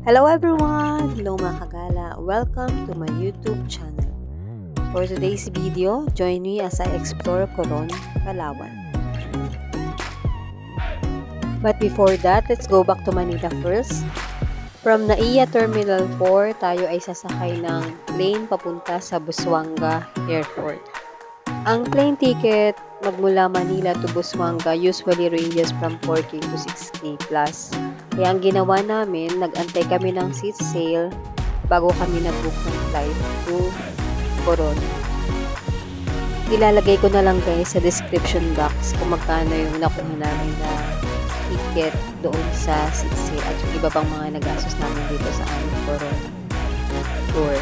Hello everyone! Hello mga kagala! Welcome to my YouTube channel. For today's video, join me as I explore Coron, Palawan. But before that, let's go back to Manila first. From NAIA Terminal 4, tayo ay sasakay ng plane papunta sa Busuanga Airport. Ang plane ticket magmula Manila to Busuanga usually ranges from 4K to 6K plus. Kaya ang ginawa namin, nag-antay kami ng seat sale bago kami nag-book ng flight to Coron. Ilalagay ko na lang guys sa description box kung magkano yung nakuha namin na ticket doon sa seat sale at yung iba pang mga nagastos namin dito sa aming Coron tour.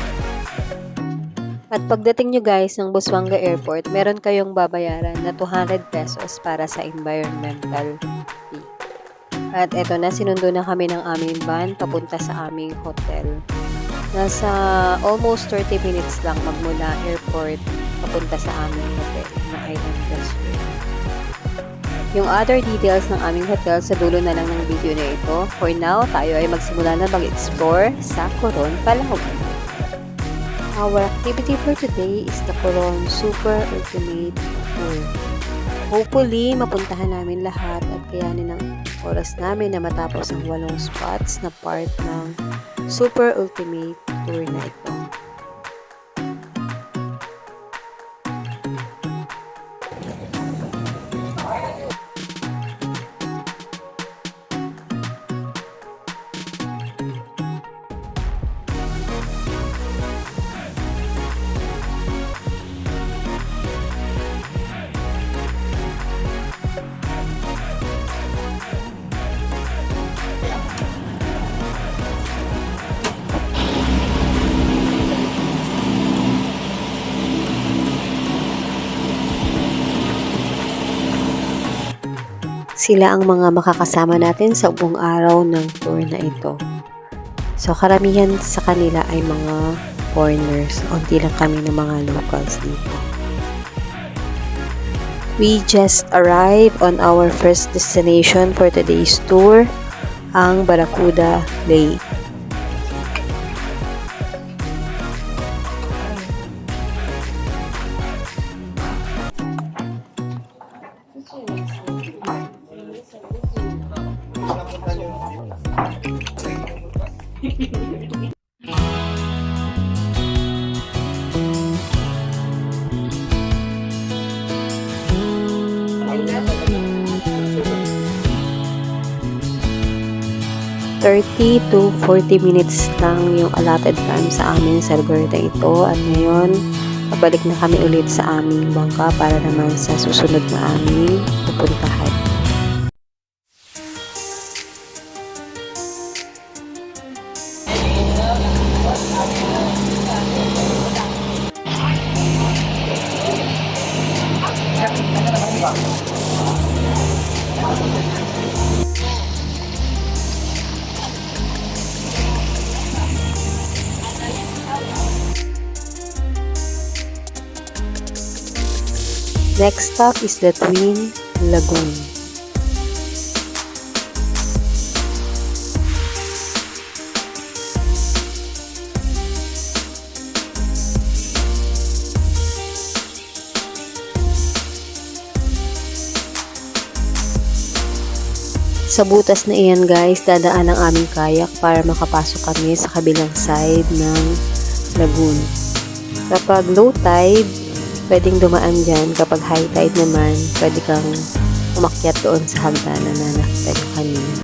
At pagdating nyo guys ng Busuanga Airport, meron kayong babayaran na 200 pesos para sa environmental fee. At eto na, sinundo na kami ng aming van papunta sa aming hotel. Nasa almost 30 minutes lang magmula airport papunta sa aming hotel na Island Restaurant. Yung other details ng aming hotel sa dulo na lang ng video na ito. For now, tayo ay magsimula na mag-explore sa Coron, Palawan. Our activity for today is the Coron Super Ultimate Tour. Hopefully, mapuntahan namin lahat at kayanin ng oras namin na matapos ang 8 spots na part ng Super Ultimate Tour na ito. Sila ang mga makakasama natin sa buong araw ng tour na ito. So, karamihan sa kanila ay mga foreigners. Unti lang kami ng mga locals dito. We just arrived on our first destination for today's tour, ang Barracuda Lake. (30 to 40 minutes lang yung allotted time sa amin sa lugar na ito. At ngayon, pabalik na kami ulit sa aming bangka para naman sa susunod na aming pupuntahan. Next stop is the Twin Lagoon. Sa butas na iyan guys, dadaan ang aming kayak para makapasok kami sa kabilang side ng lagoon. Kapag low tide, pwedeng dumaan dyan. Kapag high tide naman, pwede kang umakyat doon sa hagdanan na nakita nyo kanina.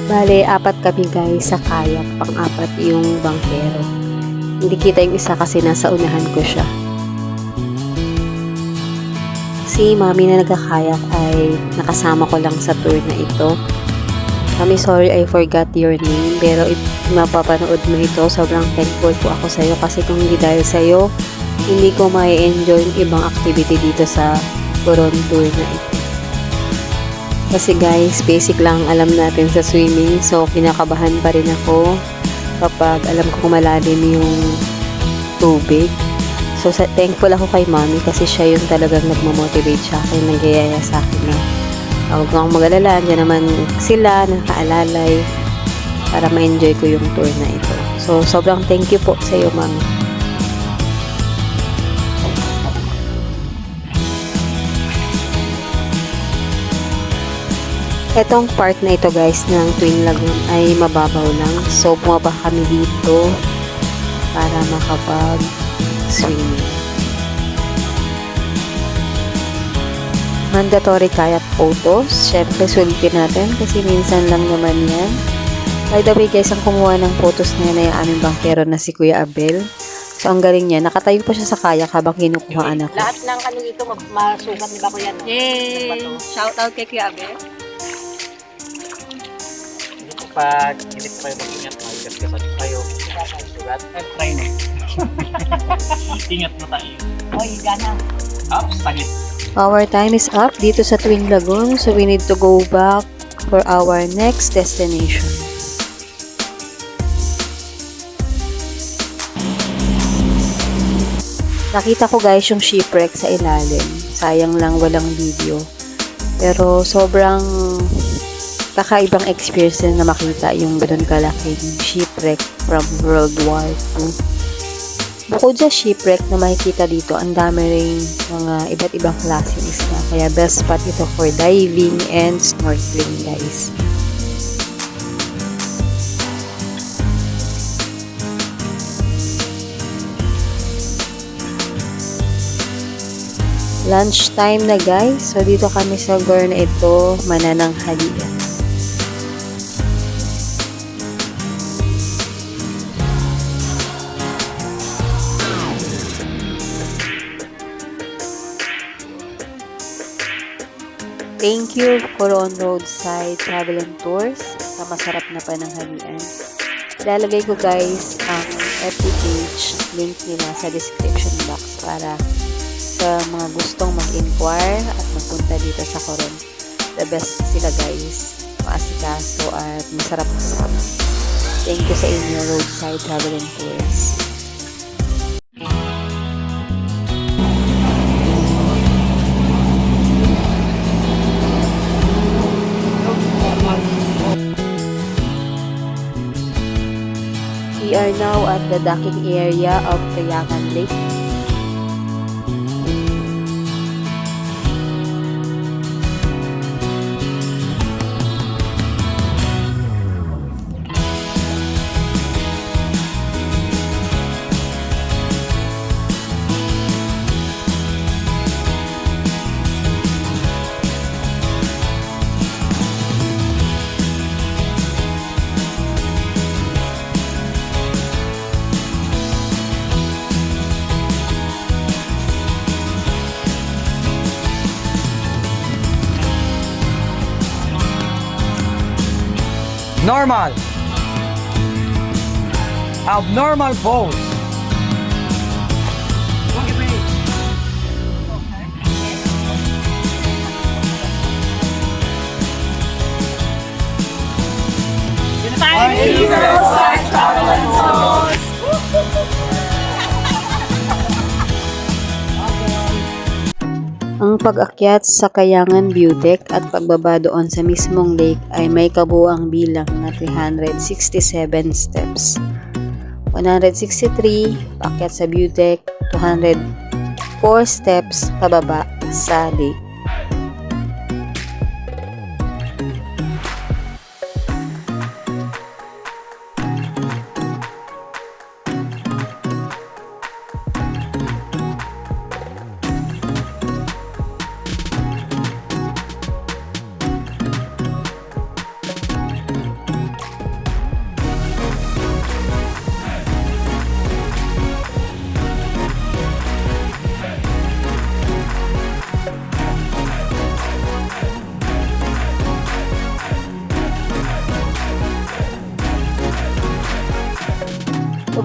Bale, 4 kami guys sa kayak, pang-4 yung bangkero. Hindi kita yung isa kasi nasa unahan ko siya. Si mami na nagkakayak ay nakasama ko lang sa tour na ito. Mami, sorry I forgot your name, pero if mapapanood mo ito, sobrang thankful po ako sa'yo kasi kung hindi dahil sa'yo, hindi ko mai-enjoy yung ibang activity dito sa Coron Tour na ito. Kasi guys, basic lang alam natin sa swimming, so kinakabahan pa rin ako kapag alam ko malalim yung tubig. So, thankful ako kay Mommy kasi siya yung talagang nagmamotivate sa akin, nagyayaya sa akin na huwag akong mag-alala, dyan naman sila, nakaalalay para ma-enjoy ko yung tour na ito. So, sobrang thank you po sa iyo, Mommy. Etong part na ito guys ng Twin Lagoon ay mababaw lang. So, bumaba kami dito para makapag-swimming. Mandatory kayak photos. Syempre, sulitin natin kasi minsan lang naman yan. By the way guys, ang kumuha ng photos na yan ay aming bangkero na si Kuya Abel. So, ang galing niya. Nakatayo pa siya sa kayak habang kinukuhaan ako. Lahat ng ano dito masukat ni ba Kuya? Yay! Shout out kay Kuya Abel. Pag hindi pa kayo mag-ingat, mag-gasgasan kayo. Sugat. Try na. Ingat mo tayo. Oy, gana. Up, saglit. Our time is up dito sa Twin Lagoon. So, we need to go back for our next destination. Nakita ko guys yung shipwreck sa ilalim. Sayang lang walang video. Pero sobrang kakaibang experience na makita yung ganun kalaking shipwreck from World War II. Bukod sa shipwreck na makikita dito, ang dami rin mga iba't ibang klaseng isla. Kaya best spot ito for diving and snorkeling guys. Lunch time na guys. So dito kami sa lugar na ito, manananghalian. Thank you, Coron Roadside Travel and Tours sa masarap na pananghalian. Ilalagay ko guys ang FB page link nila sa description box para sa mga gustong mag-inquire at magpunta dito sa Coron. The best sila guys. Maasikaso at masarap. Thank you sa inyo, Roadside Travel and Tours. We are now at the docking area of Kayangan Lake. Normal. Abnormal pose. Ang pag-akyat sa Kayangan View Deck at pagbaba doon sa mismong lake ay may kabuang bilang na 367 steps. 163 paakyat sa view deck, 204 steps pababa sa lake.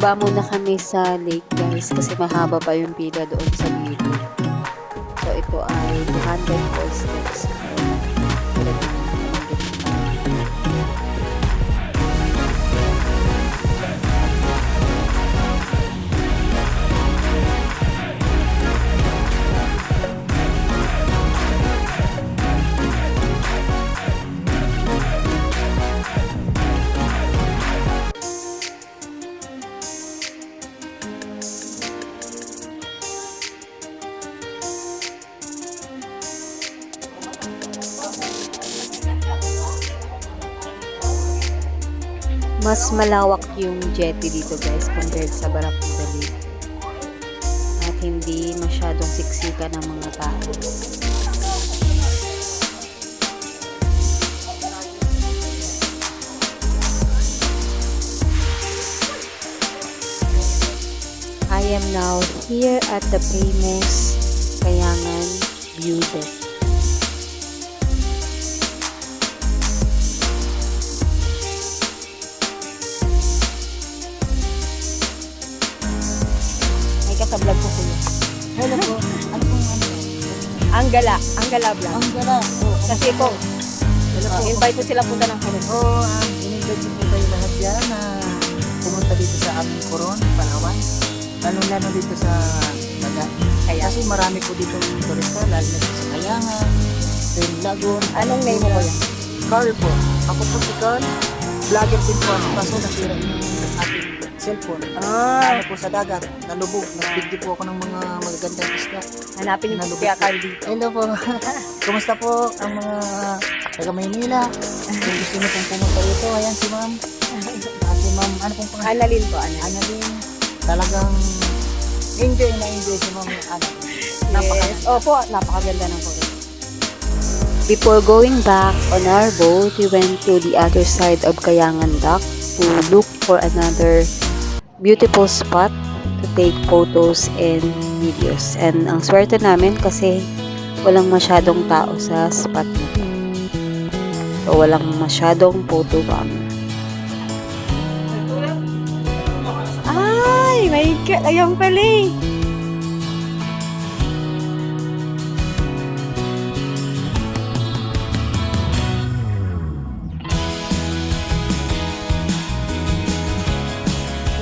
Baba muna kami sa lake guys kasi mahaba pa yung pila doon sa gilid. So ito ay 204 steps. Mas malawak yung jetty dito guys compared sa Barracuda Lake. At hindi masyadong siksika ng mga tao. I am now here at the famous Kayangan View Deck. May kasablog ko kuya. Hello po. Ano pong ano? Anggala vlog. Ang gala. Kasi po, Hello po. invite ko sila punta ng Coron. Oo, in-invite ko po kayo lahat dyan na pumunta dito sa aming Coron, Palawan. Lalo-lalo dito sa Daga. Kaya, Kasi marami po dito ng turista, lalo na dito sa Kayangan, Pen Lagoon. anong name mo kuya? Carl po. Ako po si Carl. Vlogger din po ako. Kaso nasira yung ating cellphone. Ano po sa dagat, nalubog. Nagbigyo po ako ng mga magagandang isda. Hanapin niyo po Nalubog kaya po. Carl dito. Hello po. Kumusta po ang mga taga Maynila? Kung gusto niyo pong pumunta rito, ayan si ma'am. Si ma'am, ano pong pangalan? Annalyn po, Annalyn. Ano din, talagang enjoy na enjoy si ma'am. Ano, Yes. Opo, napakaganda ng Coron. Before going back on our boat, we went to the other side of Kayangan Dock to look for another beautiful spot to take photos and videos. And ang swerte namin kasi walang masyadong tao sa spot na to. So, walang masyadong photo bomb. Ay, my God. Ayan pala eh.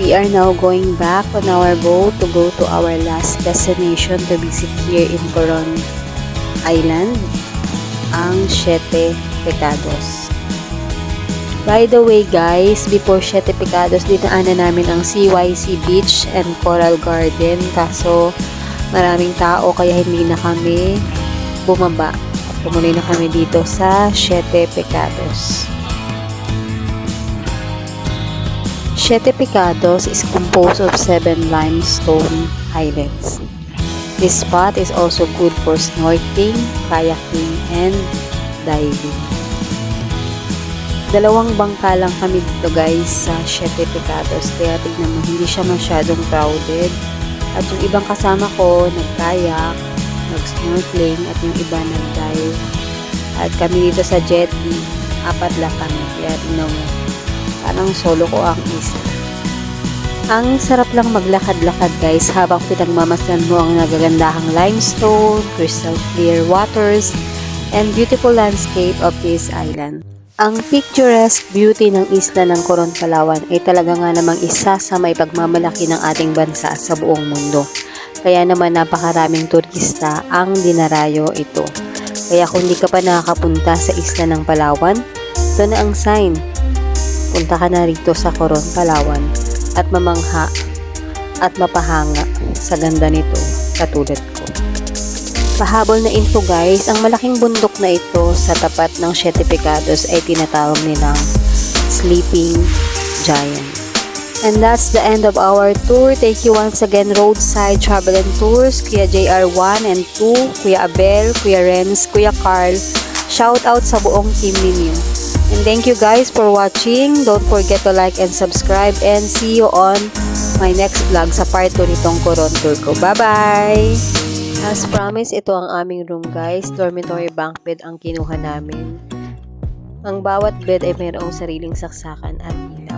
We are now going back on our boat to go to our last destination to visit here in Coron Island, ang Siete Pecados. By the way guys, before Siete Pecados, dinaanan namin ang CYC Beach and Coral Garden kaso maraming tao kaya hindi na kami bumaba at tumuloy na kami dito sa Siete Pecados. Siete Pecados is composed of 7 limestone islands. This spot is also good for snorkeling, kayaking, and diving. Dalawang bangka lang kami dito guys sa Siete Pecados, kaya tignan mo, hindi siya masyadong crowded. At yung ibang kasama ko, nag-kayak, nag-snorkeling, at yung iba nag-dive. At kami dito sa jetty, 4 lang kami, kaya tignan mo, parang solo ko ang isa. Ang sarap lang maglakad-lakad guys habang pinagmamasdan mo ang nagagandahang limestone, crystal clear waters, and beautiful landscape of this island. Ang picturesque beauty ng isla ng Coron, Palawan ay talaga nga namang isa sa may pagmamalaki ng ating bansa sa buong mundo. Kaya naman napakaraming turista ang dinarayo ito. Kaya kung di ka pa nakakapunta sa isla ng Palawan, ito na ang sign. Punta ka na rito sa Coron, Palawan at mamangha at mapahanga sa ganda nito katulad ko. Pahabol na info guys, ang malaking bundok na ito sa tapat ng Siete Pecados ay tinatawag nilang Sleeping Giant. And that's the end of our tour. Thank you once again Roadside Travel and Tours, Kuya JR 1 and 2, Kuya Abel, Kuya Renz, Kuya Carl. Shout out sa buong team ninyo. And thank you guys for watching. Don't forget to like and subscribe and see you on my next vlog sa part 2 nitong Coron tour ko. Bye-bye! As promised, ito ang aming room guys. Dormitory bunk bed ang kinuha namin. Ang bawat bed ay mayroong sariling saksakan at ilaw.